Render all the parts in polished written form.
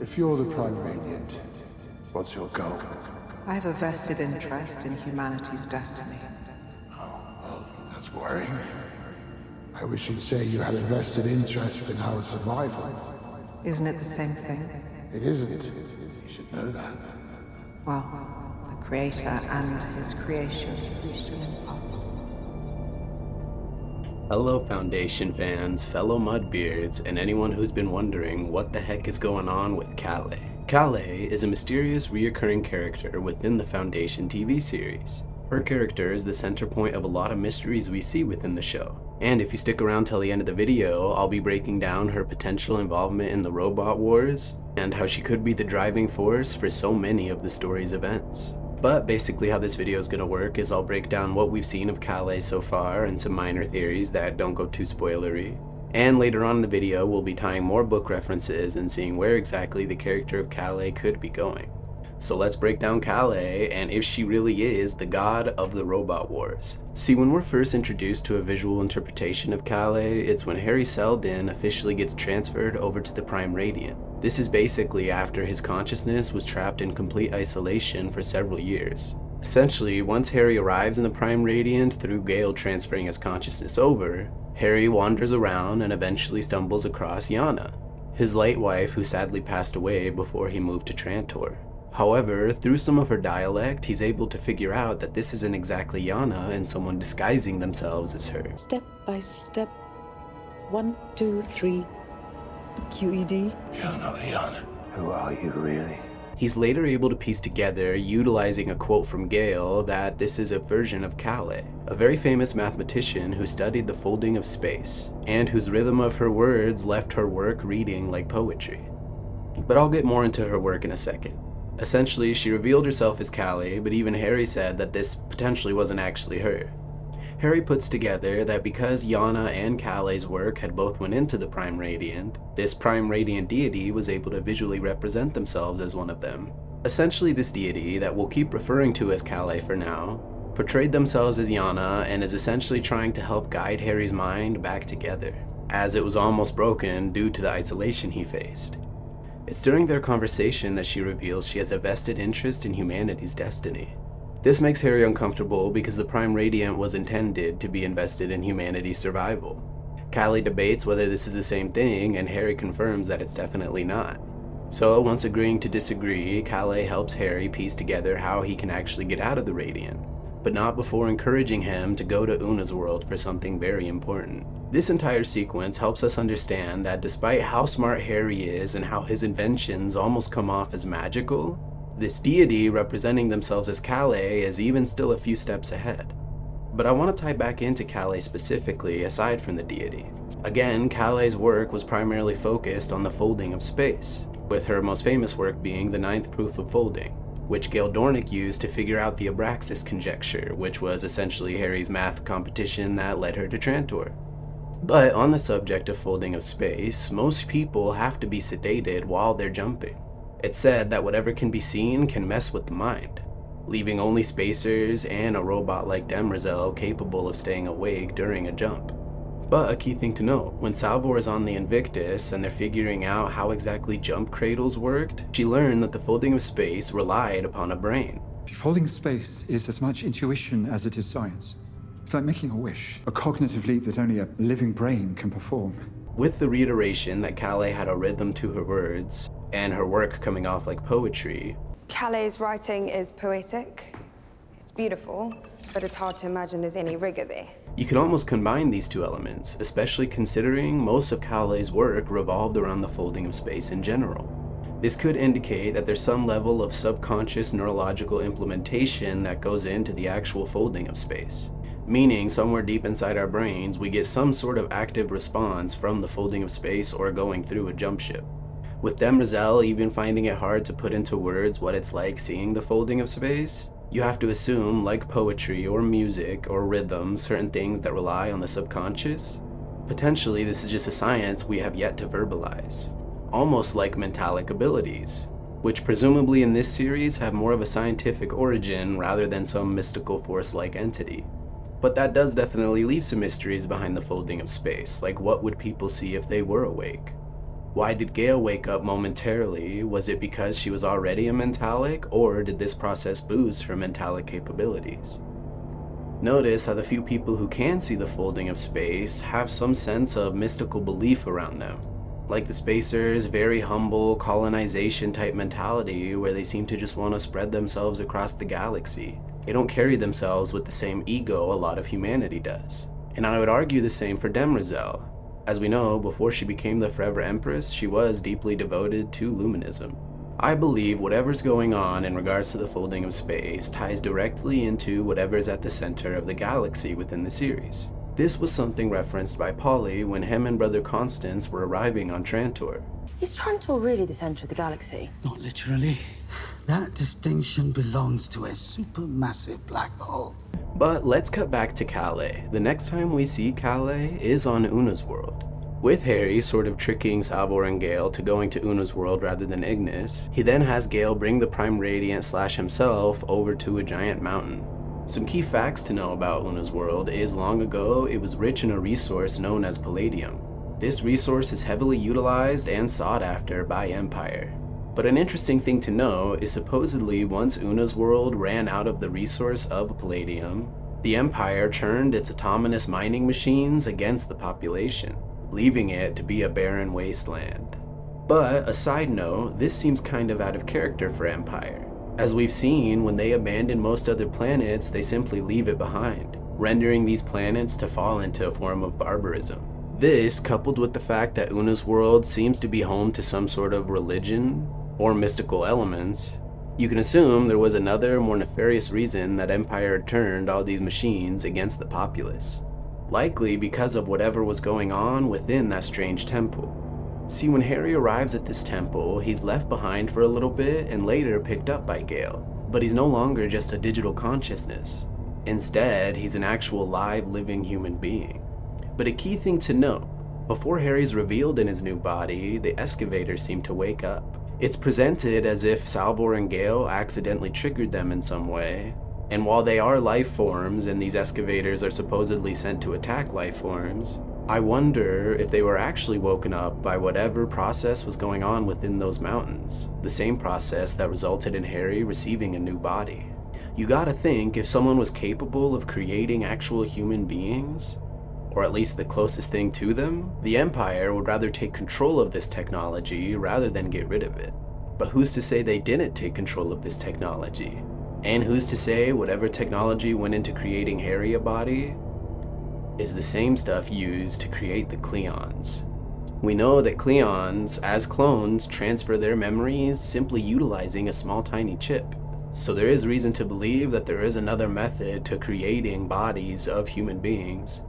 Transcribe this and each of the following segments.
If you're the Prime Radiant, what's your goal? I have a vested interest in humanity's destiny. Oh, well, that's worrying. I wish you'd say you had a vested interest in our survival. Isn't it the same thing? It isn't. You should know that. Well, the Creator and his creation reached an impasse. Hello Foundation fans, fellow Mudbeards, and anyone who's been wondering what the heck is going on with Kalle. Kalle is a mysterious reoccurring character within the Foundation TV series. Her character is the center point of a lot of mysteries we see within the show. And if you stick around till the end of the video, I'll be breaking down her potential involvement in the robot wars, and how she could be the driving force for so many of the story's events. But basically how this video is going to work is I'll break down what we've seen of Kalle so far and some minor theories that don't go too spoilery. And later on in the video, we'll be tying more book references and seeing where exactly the character of Kalle could be going. So let's break down Kalle and if she really is the god of the robot wars. See, when we're first introduced to a visual interpretation of Kalle, it's when Harry Seldon officially gets transferred over to the Prime Radiant. This is basically after his consciousness was trapped in complete isolation for several years. Essentially, once Harry arrives in the Prime Radiant through Gale transferring his consciousness over, Harry wanders around and eventually stumbles across Yana, his late wife who sadly passed away before he moved to Trantor. However, through some of her dialect, he's able to figure out that this isn't exactly Yana and someone disguising themselves as her. Step by step. 1, 2, 3. QED. You're not Yana. Who are you, really? He's later able to piece together, utilizing a quote from Gale, that this is a version of Kalle, a very famous mathematician who studied the folding of space, and whose rhythm of her words left her work reading like poetry. But I'll get more into her work in a second. Essentially, she revealed herself as Kalle, but even Harry said that this potentially wasn't actually her. Harry puts together that because Yana and Kalle's work had both went into the Prime Radiant, this Prime Radiant deity was able to visually represent themselves as one of them. Essentially, this deity, that we'll keep referring to as Kalle for now, portrayed themselves as Yana and is essentially trying to help guide Harry's mind back together, as it was almost broken due to the isolation he faced. It's during their conversation that she reveals she has a vested interest in humanity's destiny. This makes Harry uncomfortable because the Prime Radiant was intended to be invested in humanity's survival. Kalle debates whether this is the same thing, and Harry confirms that it's definitely not. So, once agreeing to disagree, Kalle helps Harry piece together how he can actually get out of the Radiant, but not before encouraging him to go to Una's world for something very important. This entire sequence helps us understand that despite how smart Harry is and how his inventions almost come off as magical, this deity representing themselves as Kalle is even still a few steps ahead. But I want to tie back into Kalle specifically aside from the deity. Again, Kalle's work was primarily focused on the folding of space, with her most famous work being the 9th proof of folding, which Gale Dornick used to figure out the Abraxas conjecture, which was essentially Harry's math competition that led her to Trantor. But on the subject of folding of space, most people have to be sedated while they're jumping. It's said that whatever can be seen can mess with the mind, leaving only spacers and a robot like Demerzel capable of staying awake during a jump. But a key thing to note, when Salvor is on the Invictus and they're figuring out how exactly jump cradles worked, she learned that the folding of space relied upon a brain. The folding space is as much intuition as it is science. It's like making a wish, a cognitive leap that only a living brain can perform. With the reiteration that Kalle had a rhythm to her words, and her work coming off like poetry, Kalle's writing is poetic. It's beautiful, but it's hard to imagine there's any rigor there. you can almost combine these two elements, especially considering most of Kalle's work revolved around the folding of space in general. This could indicate that there's some level of subconscious neurological implementation that goes into the actual folding of space. Meaning, somewhere deep inside our brains, we get some sort of active response from the folding of space or going through a jump ship. With Demerzel even finding it hard to put into words what it's like seeing the folding of space, you have to assume, like poetry or music or rhythm, certain things that rely on the subconscious. Potentially, this is just a science we have yet to verbalize. Almost like mentalic abilities, which presumably in this series have more of a scientific origin rather than some mystical force-like entity. But that does definitely leave some mysteries behind the folding of space, like what would people see if they were awake? Why did Gale wake up momentarily? Was it because she was already a mentalic, or did this process boost her mentalic capabilities? Notice how the few people who can see the folding of space have some sense of mystical belief around them. Like the Spacers' very humble colonization type mentality where they seem to just want to spread themselves across the galaxy. They don't carry themselves with the same ego a lot of humanity does. And I would argue the same for Demerzel. As we know, before she became the Forever Empress, she was deeply devoted to Luminism. I believe whatever's going on in regards to the folding of space ties directly into whatever's at the center of the galaxy within the series. This was something referenced by Polly when him and Brother Constance were arriving on Trantor. Is Trantor really the center of the galaxy? Not literally. That distinction belongs to a supermassive black hole. But let's cut back to Kalle. The next time we see Kalle is on Una's world. With Harry sort of tricking Salvor and Gale to going to Una's world rather than Ignis, he then has Gale bring the Prime Radiant / himself over to a giant mountain. Some key facts to know about Una's world is long ago it was rich in a resource known as palladium. This resource is heavily utilized and sought after by Empire. But an interesting thing to know is supposedly once Una's world ran out of the resource of palladium, the Empire turned its autonomous mining machines against the population, leaving it to be a barren wasteland. But a side note, this seems kind of out of character for Empire. As we've seen, when they abandon most other planets, they simply leave it behind, rendering these planets to fall into a form of barbarism. This, coupled with the fact that Una's world seems to be home to some sort of religion or mystical elements, you can assume there was another, more nefarious reason that Empire turned all these machines against the populace. Likely because of whatever was going on within that strange temple. See, when Harry arrives at this temple, he's left behind for a little bit and later picked up by Gale. But he's no longer just a digital consciousness. Instead, he's an actual live, living human being. But a key thing to note, before Harry's revealed in his new body, the excavators seem to wake up. It's presented as if Salvor and Gale accidentally triggered them in some way. And while they are life forms and these excavators are supposedly sent to attack life forms, I wonder if they were actually woken up by whatever process was going on within those mountains, the same process that resulted in Harry receiving a new body. You gotta think, if someone was capable of creating actual human beings, or at least the closest thing to them, the Empire would rather take control of this technology rather than get rid of it. But who's to say they didn't take control of this technology? And who's to say whatever technology went into creating Harry a body is the same stuff used to create the Cleons. We know that Cleons, as clones, transfer their memories simply utilizing a small tiny chip. So there is reason to believe that there is another method to creating bodies of human beings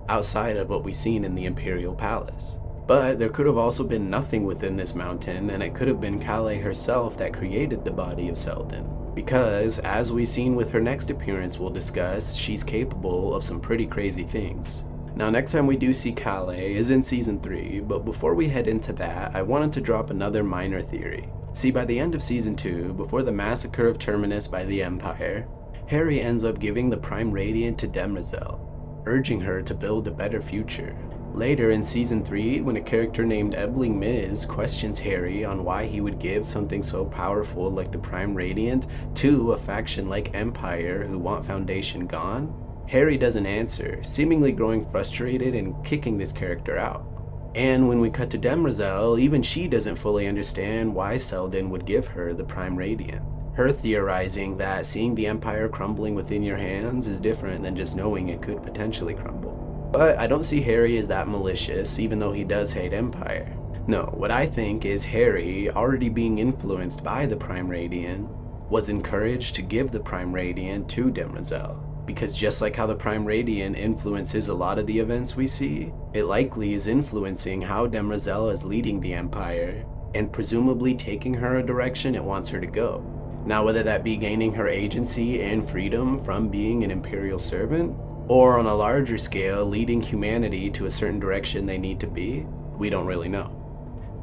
outside of what we've seen in the Imperial Palace. But there could have also been nothing within this mountain, and it could have been Kalle herself that created the body of Selden. Because, as we've seen with her next appearance we'll discuss, she's capable of some pretty crazy things. Now, next time we do see Kalle is in Season 3, but before we head into that, I wanted to drop another minor theory. See, by the end of Season 2, before the massacre of Terminus by the Empire, Harry ends up giving the Prime Radiant to Demerzel, urging her to build a better future. Later in Season 3, when a character named Ebling Miz questions Harry on why he would give something so powerful like the Prime Radiant to a faction like Empire who want Foundation gone, Harry doesn't answer, seemingly growing frustrated and kicking this character out. And when we cut to Demerzel, even she doesn't fully understand why Selden would give her the Prime Radiant. Her theorizing that seeing the Empire crumbling within your hands is different than just knowing it could potentially crumble. But I don't see Harry as that malicious, even though he does hate Empire. No, what I think is Harry, already being influenced by the Prime Radiant, was encouraged to give the Prime Radiant to Demerzel. Because just like how the Prime Radiant influences a lot of the events we see, it likely is influencing how Demerzel is leading the Empire, and presumably taking her a direction it wants her to go. Now, whether that be gaining her agency and freedom from being an Imperial servant, or on a larger scale, leading humanity to a certain direction they need to be, we don't really know.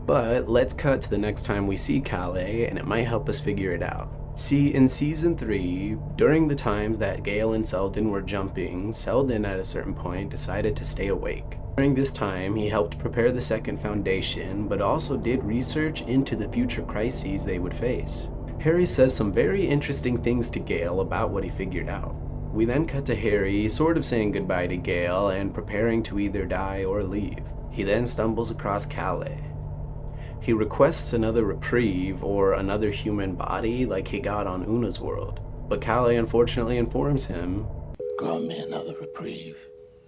But let's cut to the next time we see Kalle, and it might help us figure it out. See, in Season 3, during the times that Gale and Selden were jumping, Selden at a certain point decided to stay awake. During this time, he helped prepare the Second Foundation, but also did research into the future crises they would face. Harry says some very interesting things to Gale about what he figured out. We then cut to Harry sort of saying goodbye to Gale and preparing to either die or leave. He then stumbles across Kalle. He requests another reprieve or another human body like he got on Una's world, but Kalle unfortunately informs him, Grant me another reprieve.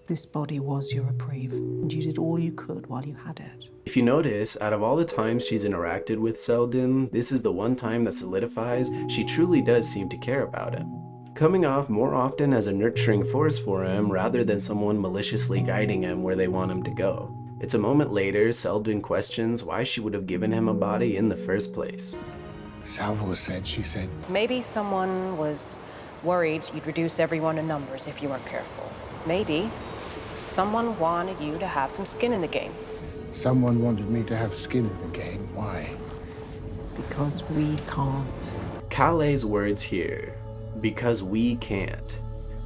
This body was your reprieve, and you did all you could while you had it. If you notice, out of all the times she's interacted with Selden, this is the one time that solidifies she truly does seem to care about him, coming off more often as a nurturing force for him rather than someone maliciously guiding him where they want him to go. It's a moment later, Selden questions why she would have given him a body in the first place. Salvor said, she said, Maybe someone was worried you'd reduce everyone in numbers if you weren't careful. Maybe someone wanted you to have some skin in the game. someone wanted me to have skin in the game. Why? Because we can't. Kalle's words here, because we can't.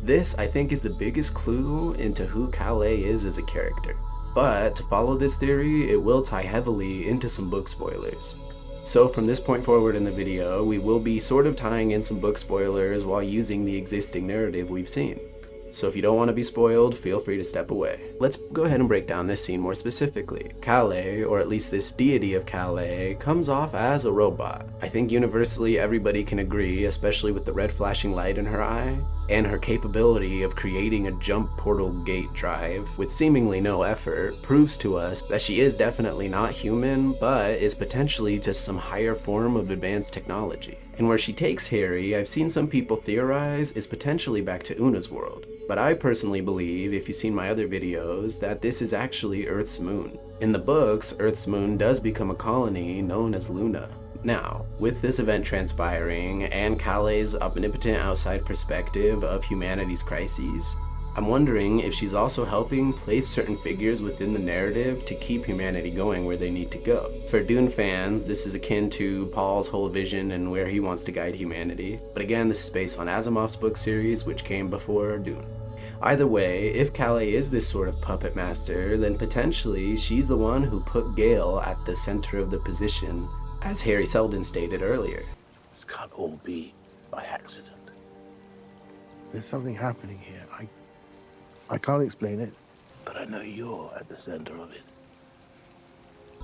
This, I think, is the biggest clue into who Kalle is as a character. But to follow this theory, it will tie heavily into some book spoilers. So from this point forward in the video, we will be sort of tying in some book spoilers while using the existing narrative we've seen. So if you don't want to be spoiled, feel free to step away. Let's go ahead and break down this scene more specifically. Kalle, or at least this deity of Kalle, comes off as a robot. I think universally everybody can agree, especially with the red flashing light in her eye, and her capability of creating a jump portal gate drive with seemingly no effort proves to us that she is definitely not human, but is potentially just some higher form of advanced technology. And where she takes Harry, I've seen some people theorize, is potentially back to Una's world. But I personally believe, if you've seen my other videos, that this is actually Earth's moon. In the books, Earth's moon does become a colony known as Luna. Now, with this event transpiring, and Kalle's omnipotent outside perspective of humanity's crises, I'm wondering if she's also helping place certain figures within the narrative to keep humanity going where they need to go. For Dune fans, this is akin to Paul's whole vision and where he wants to guide humanity. But again, this is based on Asimov's book series, which came before Dune. Either way, if Kalle is this sort of puppet master, then potentially she's the one who put Gale at the center of the position, as Harry Selden stated earlier. This can't all be by accident. There's something happening here. I can't explain it, but I know you're at the center of it.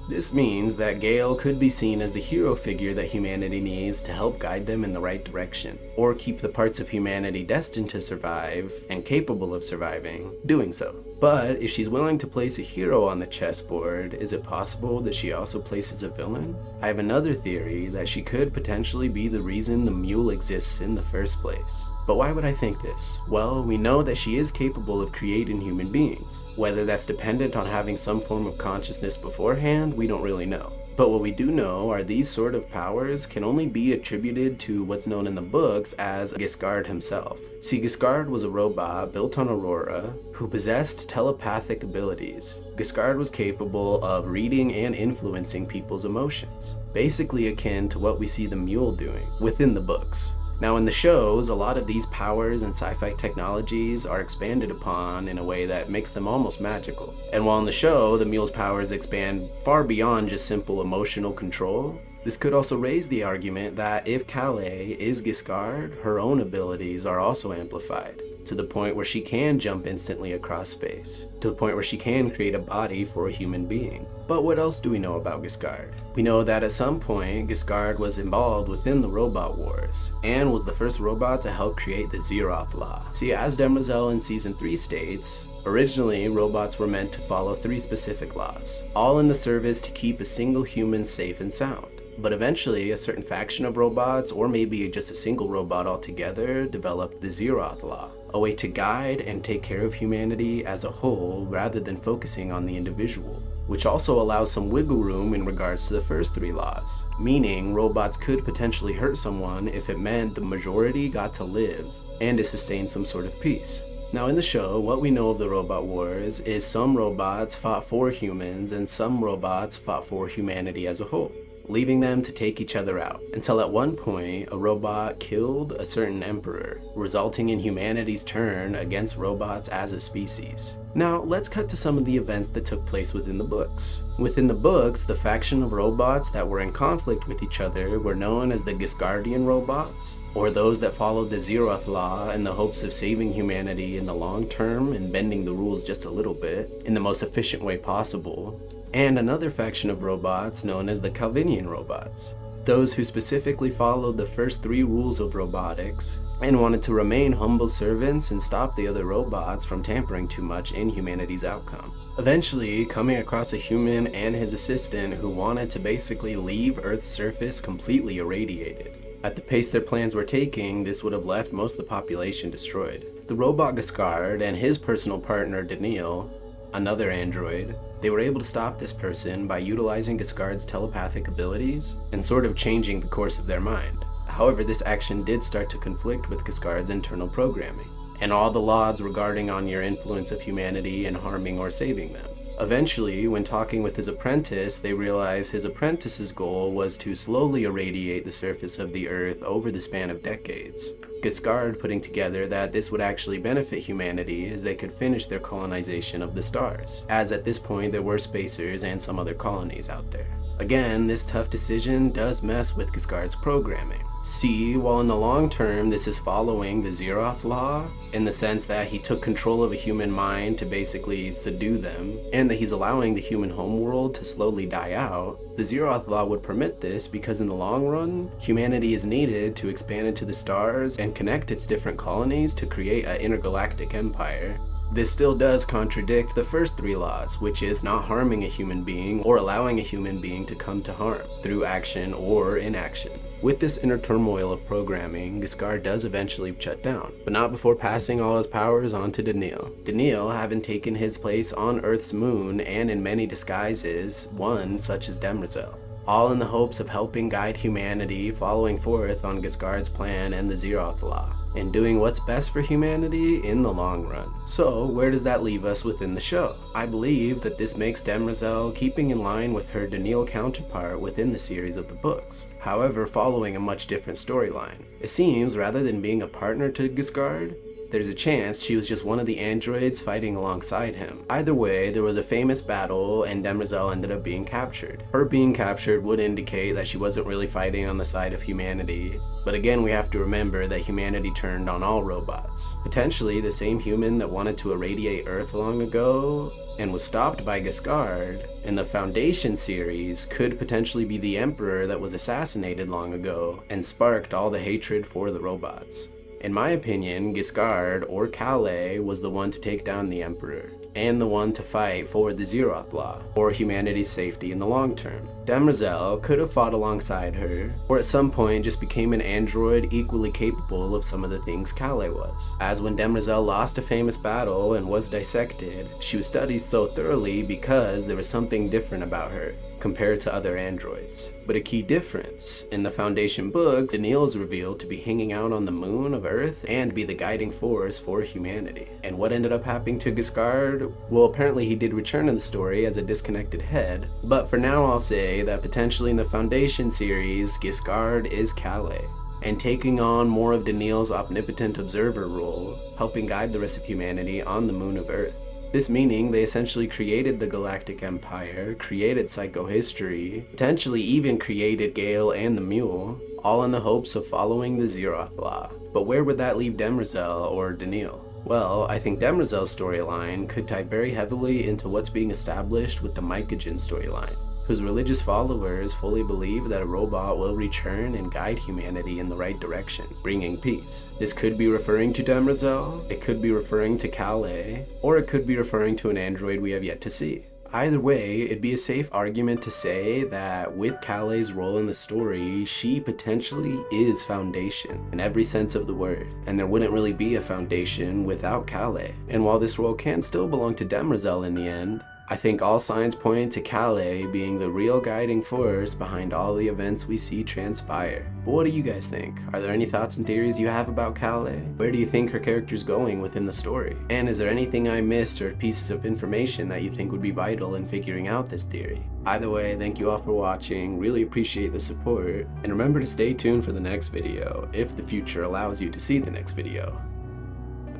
This means that Gale could be seen as the hero figure that humanity needs to help guide them in the right direction, or keep the parts of humanity destined to survive and capable of surviving doing so. But if she's willing to place a hero on the chessboard, is it possible that she also places a villain? I have another theory that she could potentially be the reason the mule exists in the first place. But why would I think this? Well, we know that she is capable of creating human beings. Whether that's dependent on having some form of consciousness beforehand, we don't really know. But what we do know are these sort of powers can only be attributed to what's known in the books as Giskard himself. See, Giskard was a robot built on Aurora who possessed telepathic abilities. Giskard was capable of reading and influencing people's emotions, basically akin to what we see the mule doing within the books. Now in the shows, a lot of these powers and sci-fi technologies are expanded upon in a way that makes them almost magical. And while in the show, the mule's powers expand far beyond just simple emotional control, this could also raise the argument that if Kalle is Giskard, her own abilities are also amplified, to the point where she can jump instantly across space, to the point where she can create a body for a human being. But what else do we know about Giskard? We know that at some point, Giskard was involved within the Robot Wars, and was the first robot to help create the Zeroth Law. See, as Demoiselle in Season 3 states, originally robots were meant to follow 3 specific laws, all in the service to keep a single human safe and sound. But eventually, a certain faction of robots, or maybe just a single robot altogether, developed the Zeroth Law, a way to guide and take care of humanity as a whole rather than focusing on the individual, which also allows some wiggle room in regards to the first 3 laws, meaning robots could potentially hurt someone if it meant the majority got to live and to sustain some sort of peace. Now in the show, what we know of the Robot Wars is some robots fought for humans and some robots fought for humanity as a whole, leaving them to take each other out, until at one point a robot killed a certain emperor, resulting in humanity's turn against robots as a species. Now, let's cut to some of the events that took place within the books. Within the books, the faction of robots that were in conflict with each other were known as the Giskardian robots, or those that followed the Zeroth Law in the hopes of saving humanity in the long term and bending the rules just a little bit, in the most efficient way possible, and another faction of robots known as the Calvinian robots, those who specifically followed the first 3 rules of robotics and wanted to remain humble servants and stop the other robots from tampering too much in humanity's outcome. Eventually, coming across a human and his assistant who wanted to basically leave Earth's surface completely irradiated. At the pace their plans were taking, this would have left most of the population destroyed. The robot Giskard and his personal partner Daneel, another android, they were able to stop this person by utilizing Giskard's telepathic abilities and sort of changing the course of their mind. However, this action did start to conflict with Giskard's internal programming, and all the laws regarding on your influence of humanity and harming or saving them. Eventually, when talking with his apprentice, they realized his apprentice's goal was to slowly irradiate the surface of the Earth over the span of decades. Giskard putting together that this would actually benefit humanity as they could finish their colonization of the stars, as at this point there were spacers and some other colonies out there. Again, this tough decision does mess with Giskard's programming. See, while in the long term this is following the Zeroth Law, in the sense that he took control of a human mind to basically subdue them, and that he's allowing the human homeworld to slowly die out, the Zeroth Law would permit this because in the long run, humanity is needed to expand into the stars and connect its different colonies to create an intergalactic empire. This still does contradict the first 3 laws, which is not harming a human being or allowing a human being to come to harm through action or inaction. With this inner turmoil of programming, Giskard does eventually shut down, but not before passing all his powers on to Daneel. Daneel having taken his place on Earth's moon and in many disguises, one such as Demerzel, all in the hopes of helping guide humanity following forth on Giskard's plan and the Zeroth Law, and doing what's best for humanity in the long run. So where does that leave us within the show? I believe that this makes Demerzel keeping in line with her Daneel counterpart within the series of the books, however following a much different storyline. It seems rather than being a partner to Giskard, there's a chance she was just one of the androids fighting alongside him. Either way, there was a famous battle and Demerzel ended up being captured. Her being captured would indicate that she wasn't really fighting on the side of humanity, but again we have to remember that humanity turned on all robots. Potentially the same human that wanted to irradiate Earth long ago and was stopped by Giskard in the Foundation series could potentially be the Emperor that was assassinated long ago and sparked all the hatred for the robots. In my opinion, Giskard, or Kalle, was the one to take down the Emperor, and the one to fight for the Zeroth Law, or humanity's safety in the long term. Demerzel could have fought alongside her, or at some point just became an android equally capable of some of the things Kalle was. As when Demerzel lost a famous battle and was dissected, she was studied so thoroughly because there was something different about her compared to other androids. But a key difference, in the Foundation books, Daneel is revealed to be hanging out on the moon of Earth and be the guiding force for humanity. And what ended up happening to Giskard? Well, apparently he did return in the story as a disconnected head, but for now I'll say that potentially in the Foundation series, Giskard is Kalle, and taking on more of Daneel's omnipotent observer role, helping guide the rest of humanity on the moon of Earth. This meaning they essentially created the Galactic Empire, created psychohistory, potentially even created Gale and the Mule, all in the hopes of following the Zeroth Law. But where would that leave Demerzel or Daneel? Well, I think Demerzel's storyline could tie very heavily into what's being established with the Mycogen storyline, whose religious followers fully believe that a robot will return and guide humanity in the right direction, bringing peace. This could be referring to Demerzel, it could be referring to Kalle, or it could be referring to an android we have yet to see. Either way, it'd be a safe argument to say that with Kalle's role in the story, she potentially is Foundation in every sense of the word, and there wouldn't really be a Foundation without Kalle. And while this role can still belong to Demerzel in the end, I think all signs point to Kalle being the real guiding force behind all the events we see transpire. But what do you guys think? Are there any thoughts and theories you have about Kalle? Where do you think her character's going within the story? And is there anything I missed or pieces of information that you think would be vital in figuring out this theory? Either way, thank you all for watching, really appreciate the support, and remember to stay tuned for the next video, if the future allows you to see the next video.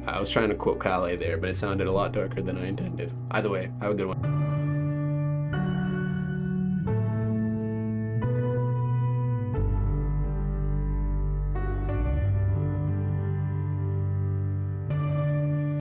I was trying to quote Kalle there, but it sounded a lot darker than I intended. Either way, have a good one.